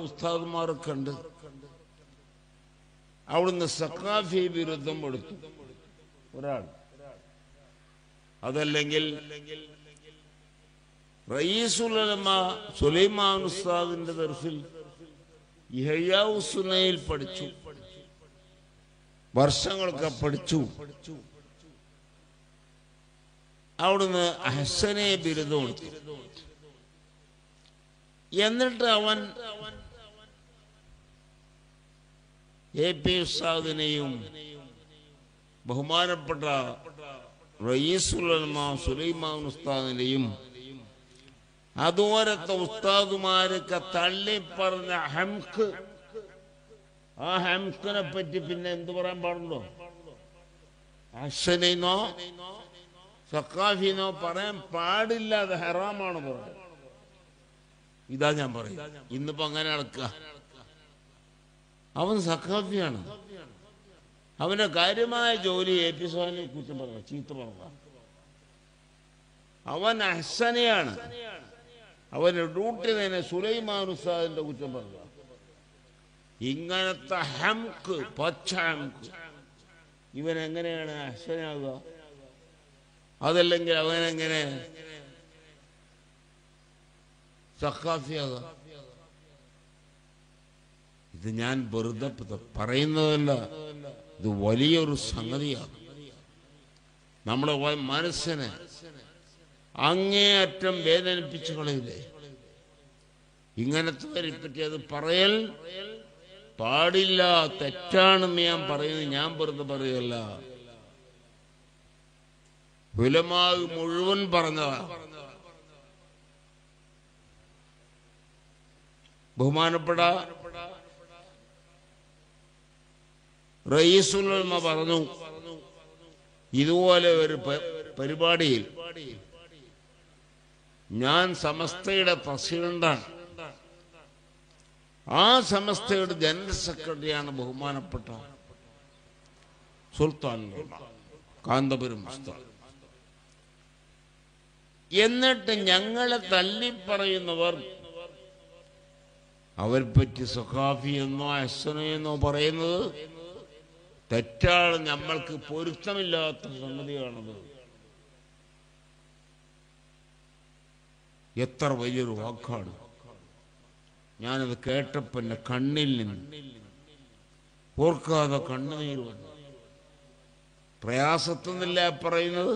ഉസ്താദുമാരൊക്കെ ഉണ്ട്. അവിടുന്ന് സഖാഫി ബിരുദം എടുത്തു ഒരാൾ. അതല്ലെങ്കിൽ റയീസുൽ ഉലമ സുലൈമാൻ ഉസ്താദിന്റെ ദർസിൽ ഇഹ്യാഉ സുന്നയിൽ പഠിച്ചു, വർഷങ്ങളൊക്കെ പഠിച്ചു. അവിടുന്ന് അഹ്സനെ ബിരുദം എടുത്തു. എന്നിട്ട് അവൻ AP ഉസ്താദിനെയും ബഹുമാനപ്പെട്ട റയീസുൽ ഉലമ സുലൈമാൻ ഉസ്താദിനെയും അതുപോലത്തെ ഉസ്താദുമാരൊക്കെ തള്ളിപ്പറഞ്ഞ ഹംക്ക്, ആ ഹംക്കിനെ പറ്റി പിന്നെ എന്ത് പറയാൻ പാടുണ്ടോ? അഹ്സനെന്നോ സഖാഫിന്നോ പറയാൻ പാടില്ല, അത് ഹറാമാണ് പറയാൻ. ഇതാ ഞാൻ പറയും. ഇന്നിപ്പോ അങ്ങനെ നടക്കുക. അവൻ സഖാഫിയാണ്, അവന്റെ കാര്യമായ ജോലി AP സ്വാമിനെ കുറ്റം പറഞ്ഞ, ചീത്ത പറഞ്ഞ. അവൻ അഹ്സനെയാണ്, അവന്റെ ഡ്യൂട്ടി തന്നെ സുലൈമാൻ ഉസ്താദിന്റെ കുറ്റം പറഞ്ഞ. ഇങ്ങനത്തെ ഹംക്ക്, പച്ച ഹംക്ക്, ഇവൻ എങ്ങനെയാണ് അഹ്സനാകുക? അതല്ലെങ്കിൽ അവനെങ്ങനെ സഖാഫിയാകുക? ഇത് ഞാൻ വെറുതെ പറയുന്നതല്ല, ഇത് വലിയൊരു സംഗതിയാണ്. നമ്മുടെ മനസ്സിനെ അങ്ങേയറ്റം വേദനിപ്പിച്ചു കളയില്ലേ? ഇങ്ങനത്തെ പറ്റി അത് പറയൽ പാടില്ല, തെറ്റാണെന്ന് ഞാൻ പറയുന്നത്. ഞാൻ വെറുതെ പറയല്ല, ഉലമാ മുഴുവൻ പറഞ്ഞതാ. ബഹുമാനപ്പെട്ട റയീസുൽ ഉലമ പറഞ്ഞു, ഇതുപോലെ ഒരു പരിപാടിയിൽ ഞാൻ സമസ്തയുടെ പ്രസിഡന്റാണ്. ആ സമസ്തയുടെ ജനറൽ സെക്രട്ടറിയാണ് ബഹുമാനപ്പെട്ട സുൽത്താൻ കാന്തപുരം ഉസ്താദ്. എന്നിട്ട് ഞങ്ങളെ തള്ളിപ്പറയുന്നവർ അവരെ പറ്റി സഖാഫി എന്നോ അഹ്സനെന്നോ പറയുന്നത് തെറ്റാണ്, നമ്മൾക്ക് പൊരുത്തമില്ലാത്ത സംഗതിയാണത്. എത്ര വലിയൊരു വാക്കാണ്! ഞാനത് കേട്ടപ്പോൾ എൻ്റെ കണ്ണിൽ നിന്ന് ഓർക്കാതെ കണ്ണുനീര് വന്നു. പ്രയാസത്തൊന്നില്ല പറയുന്നത്.